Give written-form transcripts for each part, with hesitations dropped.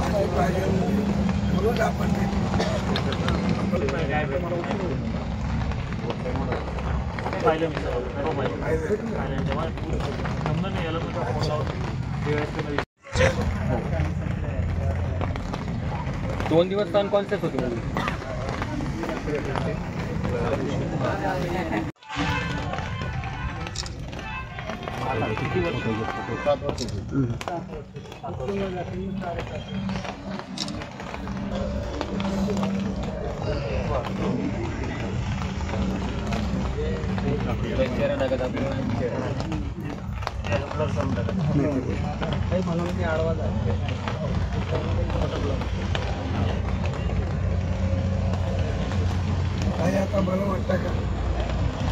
माझी पाहिजे म्हणून आपण पाहिलं मी सर्व पाहिलं जेव्हा समजा नाही याला पण फोन लावून 2 दिवस सण कॉन्सेप्ट होती काय आता मला वाटतं का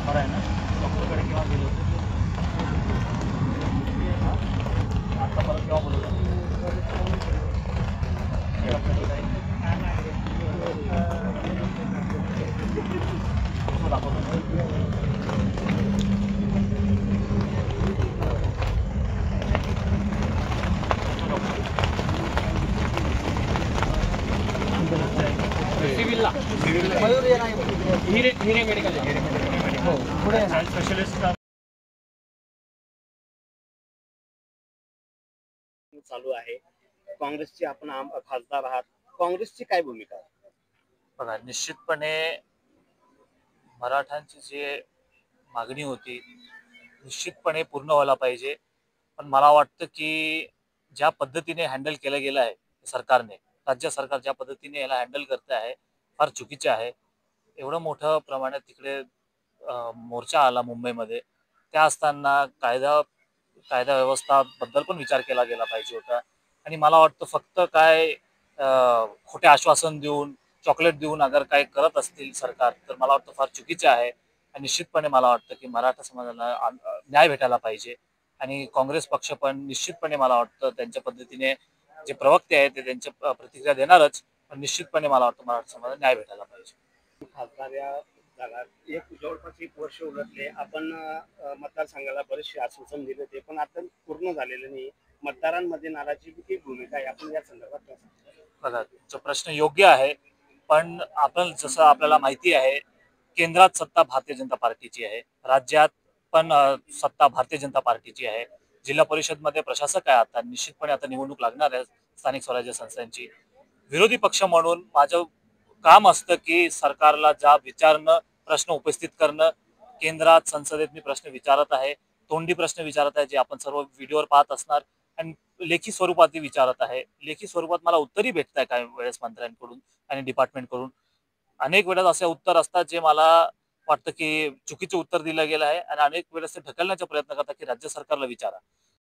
बरं आहे ना डॉक्टरकडे केव्हा गेलो होतो आता परत केव्हा बोलवलं सिव्हिलला हिरे मेडिकल पुढे स्पेशलिस्ट चालू आहे। काँग्रेसचे आपण खासदार आहात, काँग्रेसची काय भूमिका आहे? बघा, निश्चितपणे मराठ्यांची जी मागणी होती निश्चितपणे पूर्ण व्हायला पाहिजे। पण मला वाटतं की ज्या पद्धतीने हँडल केलं गेलं आहे सरकारने, राज्य सरकार ज्या पद्धतीने याला हँडल करते आहे फार चुकीचे आहे। एवढं मोठं प्रमाणात तिकडे मोर्चा आला मुंबईमध्ये, त्या असताना कायदा व्यवस्था बद्दल पण विचार केला गेला पाहिजे होता। आणि मला वाटतं फक्त काय खोटे आश्वासन देऊन चॉकलेट देऊन अगर काय करत असतील सरकार तर मला वाटतं फार चुकीचे आहे। आणि निश्चितपणे मला वाटतं की मराठा समाजाला न्याय भेटायला पाहिजे। आणि काँग्रेस पक्ष पण निश्चितपणे मला वाटतं त्यांच्या पद्धतीने जे प्रवक्ते आहेत ते त्यांच्या प्रतिक्रिया देणारच, पण निश्चितपणे मला वाटतं मराठा समाजाला न्याय भेटायला पाहिजे। खासदार या झाला जवळपास 1 वर्ष उलटले, आपण मतदारसंघाला बरेचसे आश्वासन दिले ते पण आता पूर्ण झालेले नाही। मतदारांमध्ये नाराजीची भूमिका आहे, आपण या संदर्भात काय सांगता? बघा, तो प्रश्न योग्य आहे, पण आपण जसं आपल्याला माहिती आहे केंद्रात सत्ता भारतीय जनता पार्टीची आहे, राज्यात पण सत्ता भारतीय जनता पार्टीची आहे। जिल्हा परिषदमध्ये प्रशासक आहे, आता निश्चितपणे आता निवडणूक लागणार आहे स्थानिक स्वराज्य संस्थांची। विरोधी पक्ष म्हणून माझं काम असतं की सरकारला ज्या विचारणं, प्रश्न उपस्थित करणं। केंद्रात संसदेत मी प्रश्न विचारत आहे, तोंडी प्रश्न विचारत आहे जे आपण सर्व व्हिडिओवर पाहत असणार, आणि लेखी स्वरूपात विचारत आहे। लेखी स्वरूपात मला उत्तरही भेटत आहे काही वेळेस मंत्र्यांकडून आणि डिपार्टमेंटकडून। अनेक वेळेस असे उत्तर असतात जे मला वाटतं की चुकीचे उत्तर दिलं गेलं आहे, आणि अनेक वेळेस ते ढकलण्याचा प्रयत्न करतात की राज्य सरकारला विचारा।